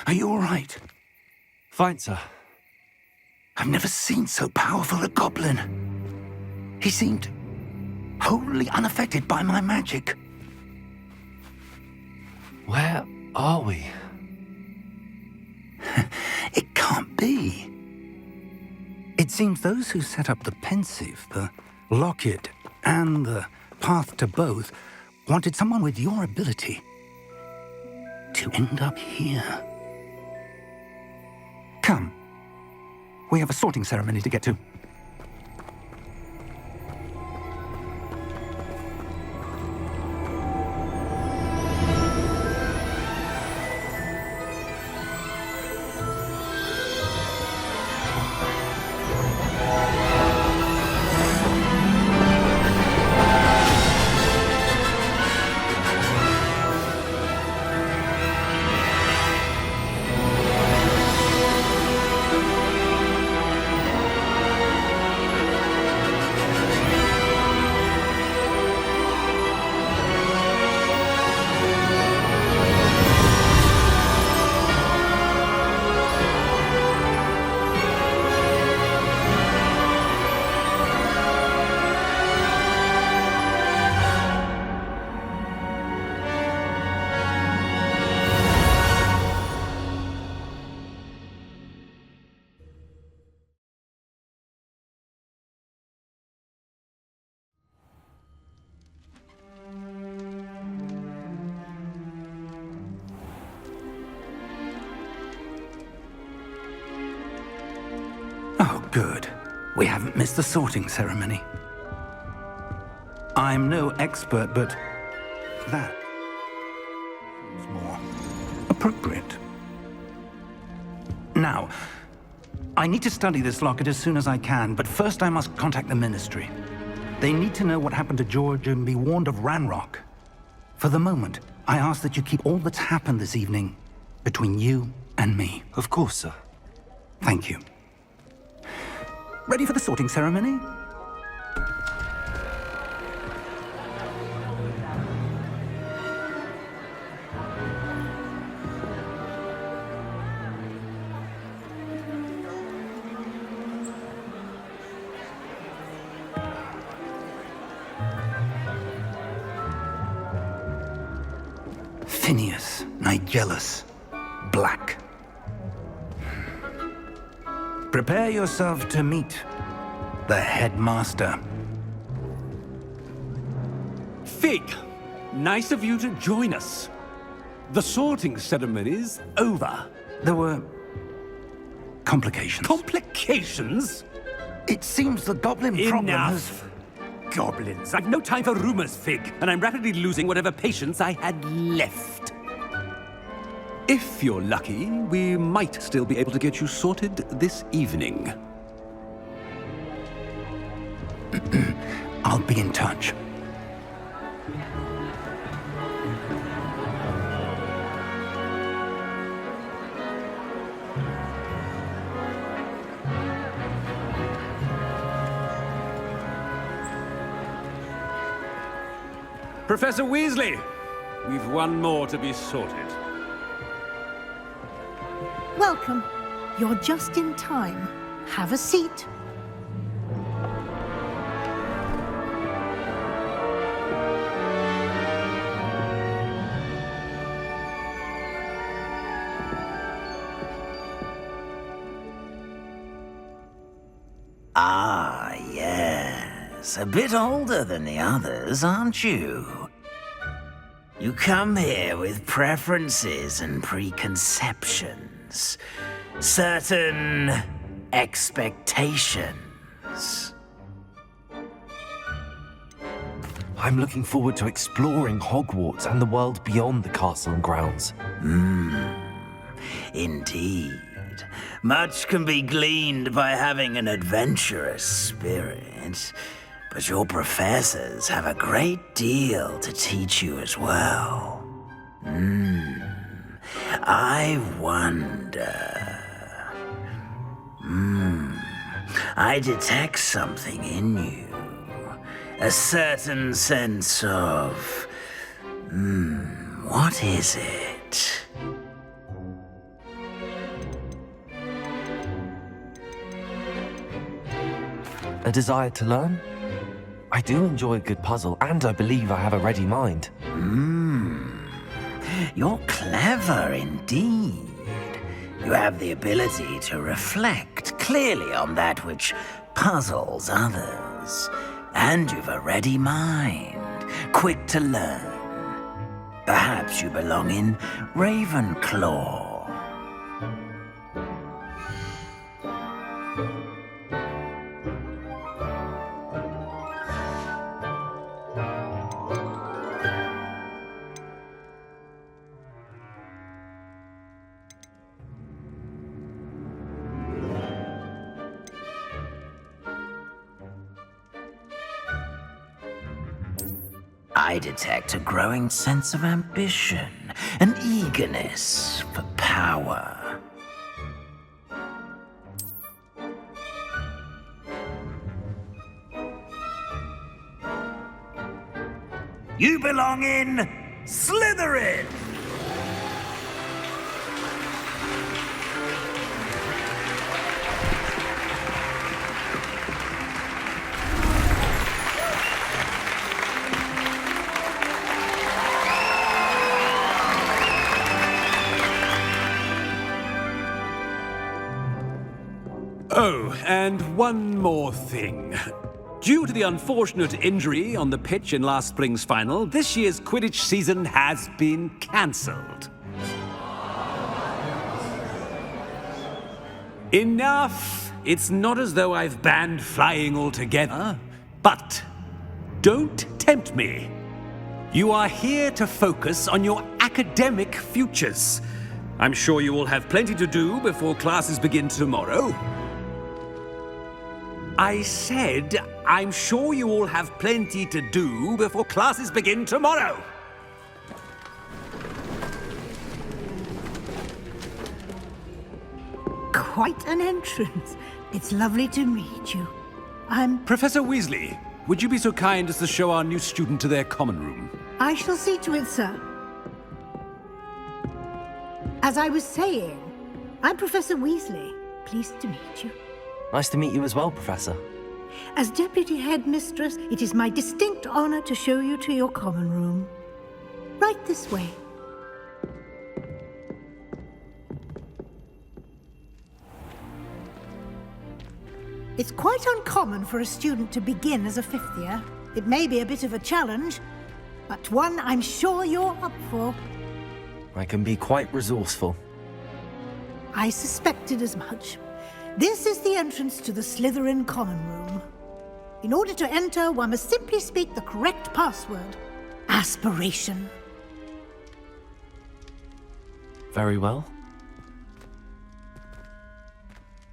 Are you all right? Fine, sir. I've never seen so powerful a goblin. He seemed wholly unaffected by my magic. Where are we? It can't be. It seems those who set up the pensive, the locket, and the path to both wanted someone with your ability to end up here. Come. We have a sorting ceremony to get to. Oh, good. We haven't missed the sorting ceremony. I'm no expert, but that seems more appropriate. Now, I need to study this locket as soon as I can, but first I must contact the Ministry. They need to know what happened to George and be warned of Ranrock. For the moment, I ask that you keep all that's happened this evening between you and me. Of course, sir. Thank you. Ready for the sorting ceremony? Phineas, Nigellus, Black. Prepare yourself to meet the headmaster. Fig, nice of you to join us. The sorting ceremony's over. There were complications. Complications? It seems the goblin problem has... Enough. Goblins. I've no time for rumors, Fig, and I'm rapidly losing whatever patience I had left. If you're lucky, we might still be able to get you sorted this evening. I'll be in touch. Professor Weasley, we've one more to be sorted. Welcome. You're just in time. Have a seat. Ah, yes. A bit older than the others, aren't you? You come here with preferences and preconceptions. Certain expectations. I'm looking forward to exploring Hogwarts and the world beyond the castle and grounds. Indeed. Much can be gleaned by having an adventurous spirit, but your professors have a great deal to teach you as well. I wonder... I detect something in you. A certain sense of... what is it? A desire to learn? I do enjoy a good puzzle, and I believe I have a ready mind. You're clever indeed. You have the ability to reflect clearly on that which puzzles others. And you've a ready mind, quick to learn. Perhaps you belong in Ravenclaw. I detect a growing sense of ambition, an eagerness for power. You belong in Slytherin! Oh, and one more thing. Due to the unfortunate injury on the pitch in last spring's final, this year's Quidditch season has been cancelled. Enough! It's not as though I've banned flying altogether, but don't tempt me. You are here to focus on your academic futures. I'm sure you will have plenty to do before classes begin tomorrow. I said, I'm sure you all have plenty to do before classes begin tomorrow. Quite an entrance. It's lovely to meet you. Professor Weasley, would you be so kind as to show our new student to their common room? I shall see to it, sir. As I was saying, I'm Professor Weasley. Pleased to meet you. Nice to meet you as well, Professor. As Deputy Headmistress, it is my distinct honor to show you to your common room. Right this way. It's quite uncommon for a student to begin as a fifth year. It may be a bit of a challenge, but one I'm sure you're up for. I can be quite resourceful. I suspected as much. This is the entrance to the Slytherin common room. In order to enter, one must simply speak the correct password. Aspiration. Very well.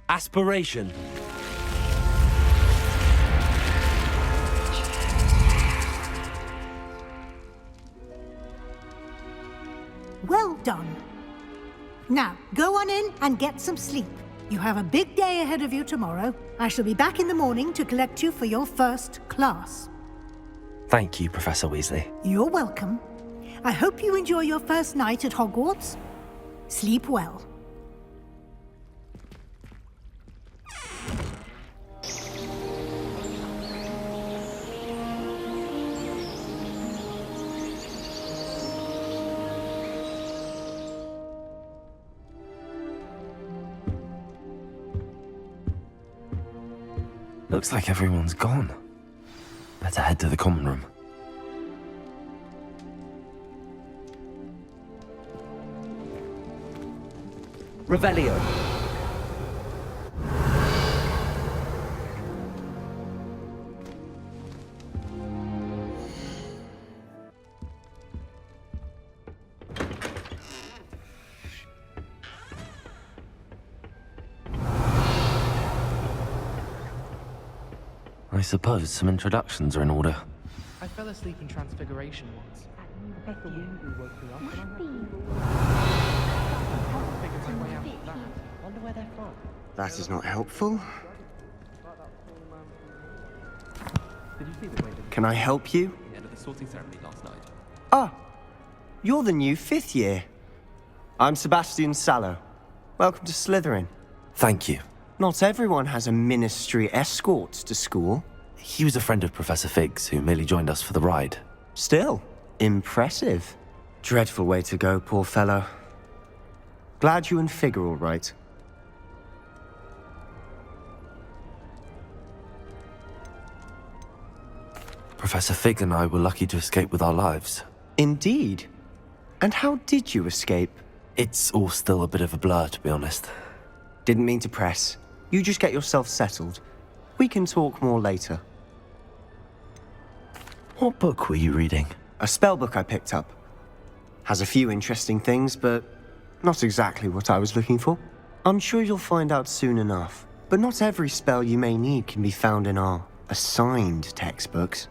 Aspiration. Well done. Now, go on in and get some sleep. You have a big day ahead of you tomorrow. I shall be back in the morning to collect you for your first class. Thank you, Professor Weasley. You're welcome. I hope you enjoy your first night at Hogwarts. Sleep well. Looks like everyone's gone. Better head to the common room. Revelio. I suppose some introductions are in order. I fell asleep in Transfiguration once. That is not helpful. Did you see the way that Can I help you? the end of the sorting ceremony last night? Ah, you're the new 5th year. I'm Sebastian Sallow. Welcome to Slytherin. Thank you. Not everyone has a ministry escort to school. He was a friend of Professor Fig's who merely joined us for the ride. Still, impressive. Dreadful way to go, poor fellow. Glad you and Fig are all right. Professor Fig and I were lucky to escape with our lives. Indeed. And how did you escape? It's all still a bit of a blur, to be honest. Didn't mean to press. You just get yourself settled. We can talk more later. What book were you reading? A spell book I picked up. Has a few interesting things, but not exactly what I was looking for. I'm sure you'll find out soon enough. But not every spell you may need can be found in our assigned textbooks.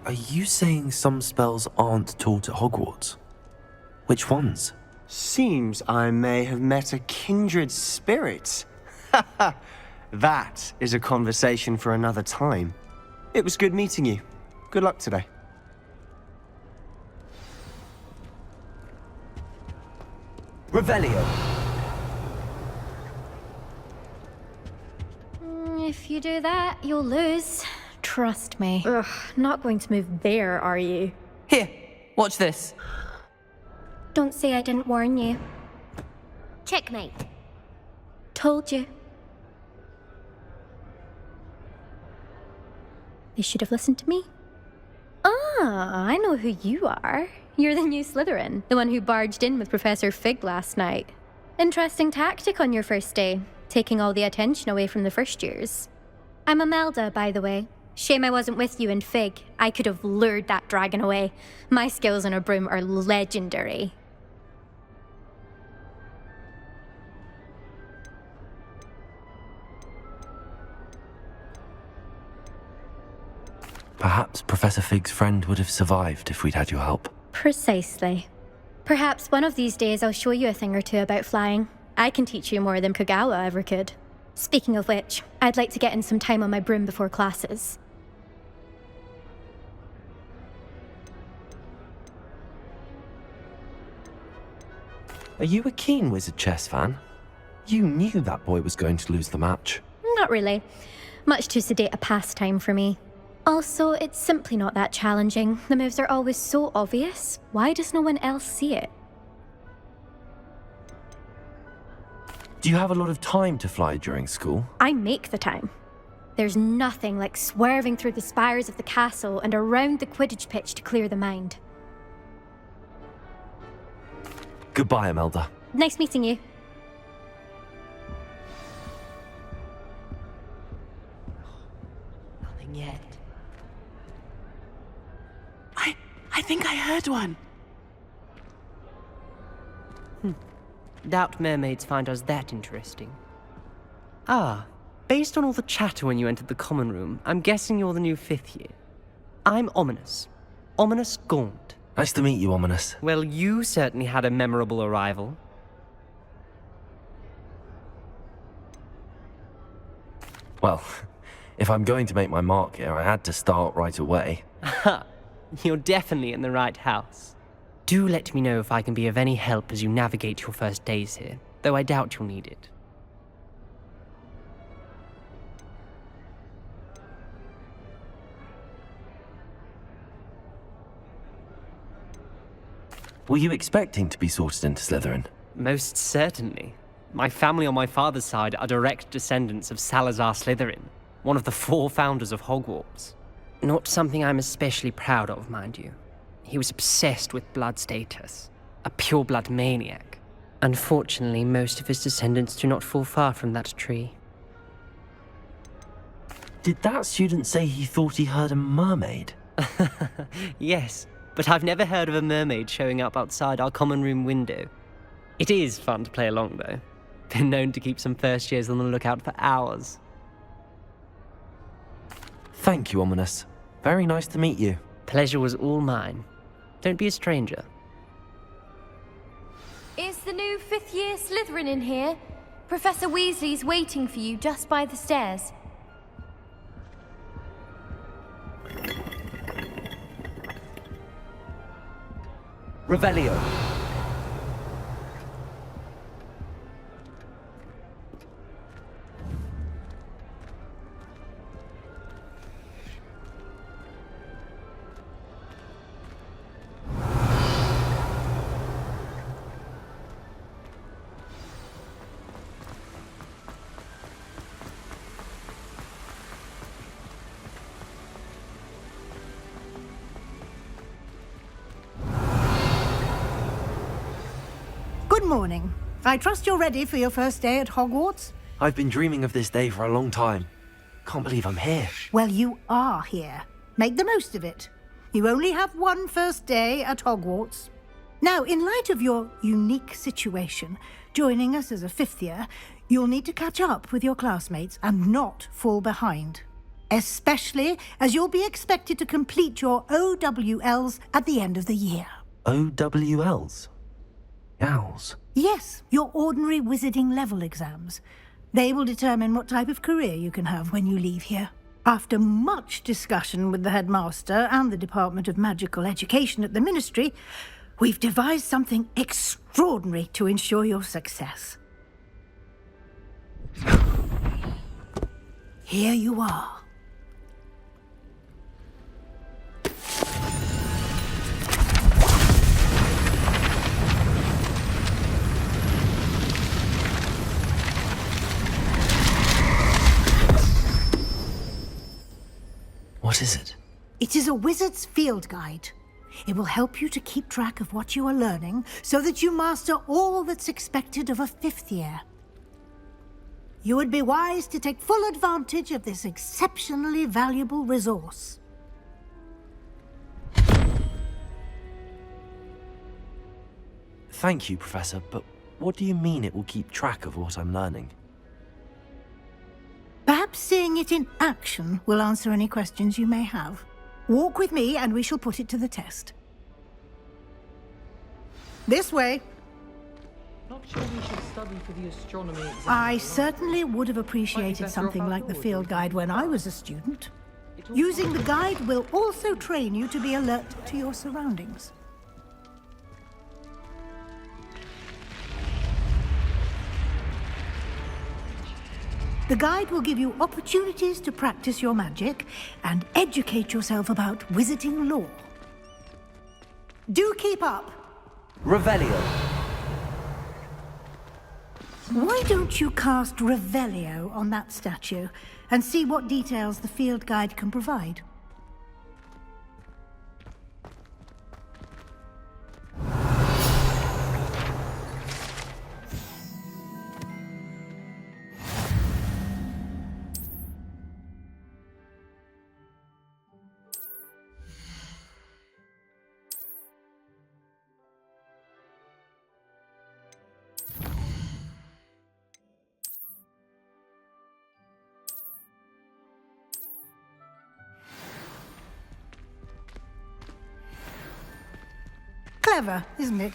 Are you saying some spells aren't taught at Hogwarts? Which ones? Seems I may have met a kindred spirit. That is a conversation for another time. It was good meeting you. Good luck today. Revelio. If you do that, you'll lose. Trust me. Ugh, not going to move there, are you? Here, watch this. Don't say I didn't warn you. Checkmate. Told you. They should have listened to me. Ah, I know who you are. You're the new Slytherin, the one who barged in with Professor Fig last night. Interesting tactic on your first day, taking all the attention away from the first years. I'm Imelda, by the way. Shame I wasn't with you in Fig. I could have lured that dragon away. My skills on a broom are legendary. Perhaps Professor Fig's friend would have survived if we'd had your help. Precisely. Perhaps one of these days I'll show you a thing or two about flying. I can teach you more than Kogawa ever could. Speaking of which, I'd like to get in some time on my broom before classes. Are you a keen Wizard chess fan? You knew that boy was going to lose the match. Not really. Much too sedate a pastime for me. Also, it's simply not that challenging. The moves are always so obvious. Why does no one else see it? Do you have a lot of time to fly during school? I make the time. There's nothing like swerving through the spires of the castle and around the Quidditch pitch to clear the mind. Goodbye, Imelda. Nice meeting you. Nothing yet. I think I heard one. Doubt mermaids find us that interesting. Ah, based on all the chatter when you entered the common room, I'm guessing you're the new 5th year. I'm Ominous. Ominous Gaunt. Nice to meet you, Ominous. Well, you certainly had a memorable arrival. Well, if I'm going to make my mark here, I had to start right away. Ha! You're definitely in the right house. Do let me know if I can be of any help as you navigate your first days here, though I doubt you'll need it. Were you expecting to be sorted into Slytherin? Most certainly. My family on my father's side are direct descendants of Salazar Slytherin, one of the 4 founders of Hogwarts. Not something I'm especially proud of, mind you. He was obsessed with blood status, a pure-blood maniac. Unfortunately, most of his descendants do not fall far from that tree. Did that student say he thought he heard a mermaid? Yes, but I've never heard of a mermaid showing up outside our common room window. It is fun to play along, though. Been known to keep some first years on the lookout for hours. Thank you, Ominous. Very nice to meet you. Pleasure was all mine. Don't be a stranger. Is the new 5th year Slytherin in here? Professor Weasley's waiting for you just by the stairs. Revelio. Good morning. I trust you're ready for your first day at Hogwarts? I've been dreaming of this day for a long time. Can't believe I'm here. Well, you are here. Make the most of it. You only have one first day at Hogwarts. Now, in light of your unique situation, joining us as a fifth year, you'll need to catch up with your classmates and not fall behind. Especially as you'll be expected to complete your OWLs at the end of the year. OWLs? Owls? Yes, your ordinary wizarding level exams. They will determine what type of career you can have when you leave here. After much discussion with the headmaster and the Department of Magical Education at the Ministry, we've devised something extraordinary to ensure your success. Here you are. What is it? It is a wizard's field guide. It will help you to keep track of what you are learning so that you master all that's expected of a fifth year. You would be wise to take full advantage of this exceptionally valuable resource. Thank you, Professor, but what do you mean it will keep track of what I'm learning? Perhaps seeing it in action will answer any questions you may have. Walk with me and we shall put it to the test. This way. Not sure we should study for the astronomy exam. I certainly would have appreciated something like the field guide when I was a student. Using the guide will also train you to be alert to your surroundings. The guide will give you opportunities to practice your magic and educate yourself about wizarding lore. Do keep up! Revelio. Why don't you cast Revelio on that statue and see what details the field guide can provide? Clever, isn't it?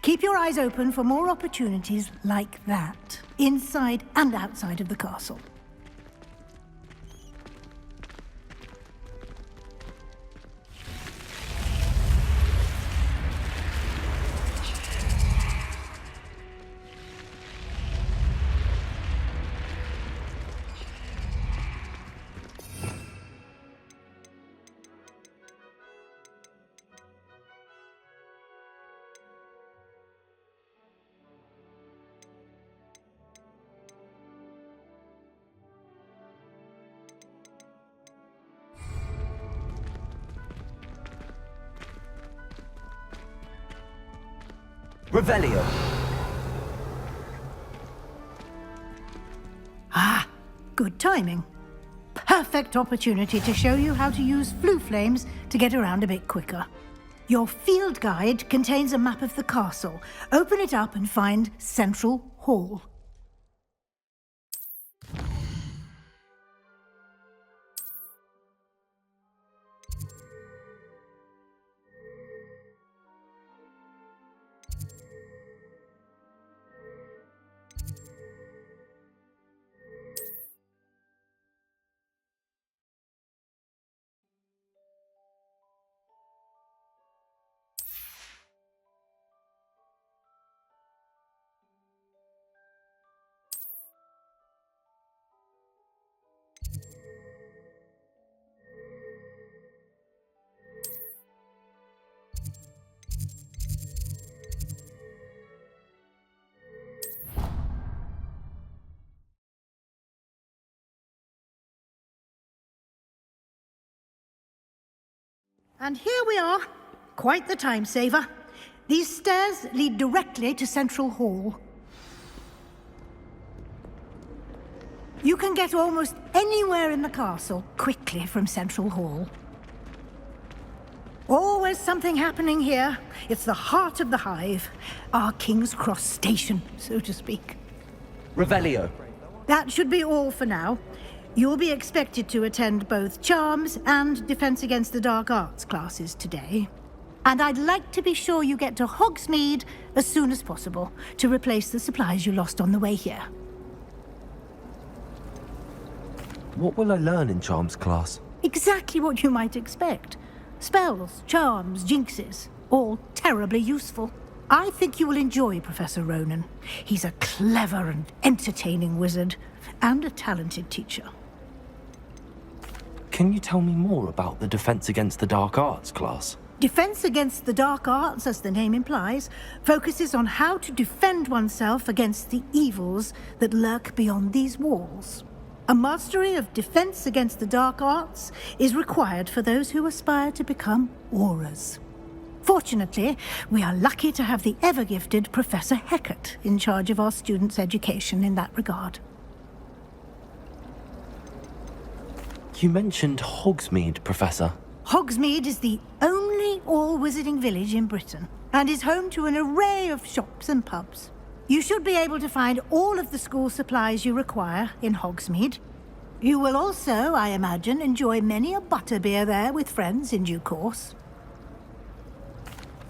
Keep your eyes open for more opportunities like that, inside and outside of the castle. Revelio. Ah, good timing. Perfect opportunity to show you how to use flue flames to get around a bit quicker. Your field guide contains a map of the castle. Open it up and find Central Hall. And here we are. Quite the time saver. These stairs lead directly to Central Hall. You can get almost anywhere in the castle quickly from Central Hall. Always something happening here. It's the heart of the hive. Our King's Cross station, so to speak. Revelio. That should be all for now. You'll be expected to attend both Charms and Defense Against the Dark Arts classes today. And I'd like to be sure you get to Hogsmeade as soon as possible to replace the supplies you lost on the way here. What will I learn in Charms class? Exactly what you might expect. Spells, charms, jinxes, all terribly useful. I think you will enjoy Professor Ronan. He's a clever and entertaining wizard, and a talented teacher. Can you tell me more about the Defense Against the Dark Arts class? Defense Against the Dark Arts, as the name implies, focuses on how to defend oneself against the evils that lurk beyond these walls. A mastery of Defense Against the Dark Arts is required for those who aspire to become Aurors. Fortunately, we are lucky to have the ever-gifted Professor Hecat in charge of our students' education in that regard. You mentioned Hogsmeade, Professor. Hogsmeade is the only all-wizarding village in Britain, and is home to an array of shops and pubs. You should be able to find all of the school supplies you require in Hogsmeade. You will also, I imagine, enjoy many a butterbeer there with friends in due course.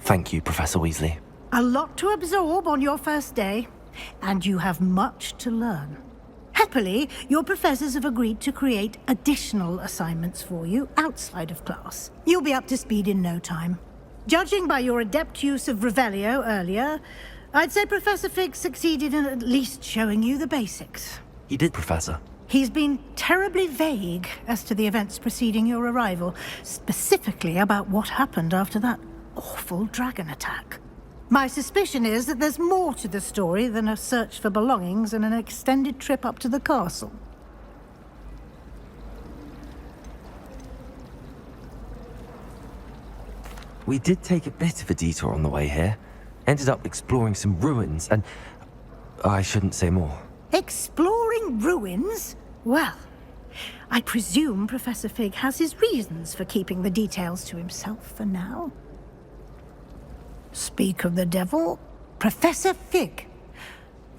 Thank you, Professor Weasley. A lot to absorb on your first day, and you have much to learn. Happily, your professors have agreed to create additional assignments for you outside of class. You'll be up to speed in no time. Judging by your adept use of Revelio earlier, I'd say Professor Fig succeeded in at least showing you the basics. He did, Professor. He's been terribly vague as to the events preceding your arrival, specifically about what happened after that awful dragon attack. My suspicion is that there's more to the story than a search for belongings and an extended trip up to the castle. We did take a bit of a detour on the way here. Ended up exploring some ruins, and I shouldn't say more. Exploring ruins? Well, I presume Professor Fig has his reasons for keeping the details to himself for now. Speak of the devil, Professor Fig.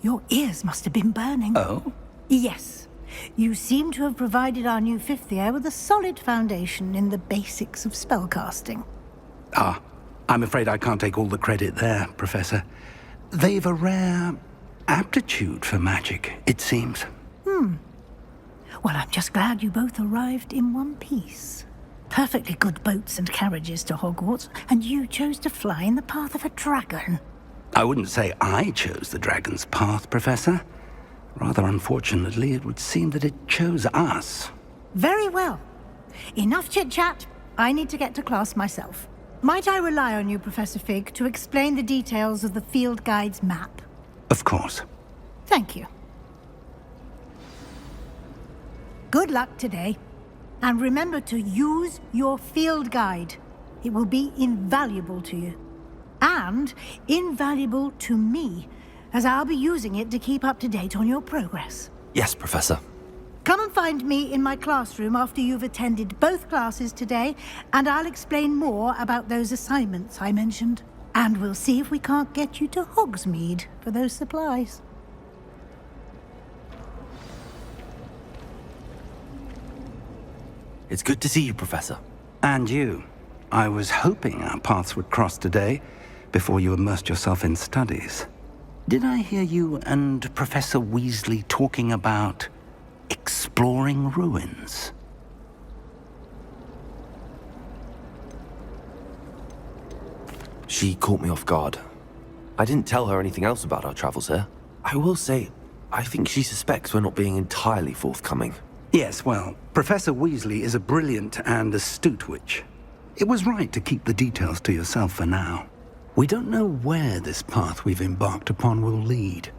Your ears must have been burning. Oh? Yes. You seem to have provided our new fifth year with a solid foundation in the basics of spellcasting. Ah, I'm afraid I can't take all the credit there, Professor. They've a rare aptitude for magic, it seems. Well, I'm just glad you both arrived in one piece. Perfectly good boats and carriages to Hogwarts, and you chose to fly in the path of a dragon. I wouldn't say I chose the dragon's path, Professor. Rather unfortunately, it would seem that it chose us. Very well. Enough chit-chat. I need to get to class myself. Might I rely on you, Professor Fig, to explain the details of the field guide's map? Of course. Thank you. Good luck today. And remember to use your field guide. It will be invaluable to you. And invaluable to me, as I'll be using it to keep up to date on your progress. Yes, Professor. Come and find me in my classroom after you've attended both classes today, and I'll explain more about those assignments I mentioned. And we'll see if we can't get you to Hogsmeade for those supplies. It's good to see you, Professor. And you. I was hoping our paths would cross today, before you immersed yourself in studies. Did I hear you and Professor Weasley talking about exploring ruins? She caught me off guard. I didn't tell her anything else about our travels here. I will say, I think she suspects we're not being entirely forthcoming. Yes, well, Professor Weasley is a brilliant and astute witch. It was right to keep the details to yourself for now. We don't know where this path we've embarked upon will lead.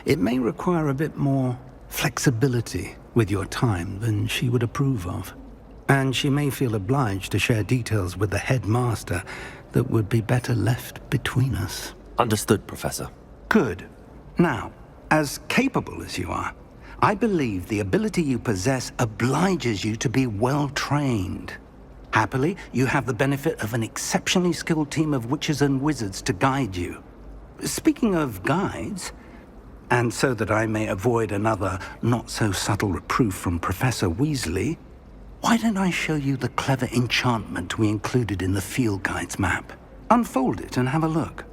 It may require a bit more flexibility with your time than she would approve of. And she may feel obliged to share details with the headmaster that would be better left between us. Understood, Professor. Good. Now, as capable as you are, I believe the ability you possess obliges you to be well trained. Happily, you have the benefit of an exceptionally skilled team of witches and wizards to guide you. Speaking of guides, and so that I may avoid another not-so-subtle reproof from Professor Weasley, why don't I show you the clever enchantment we included in the field guide's map? Unfold it and have a look.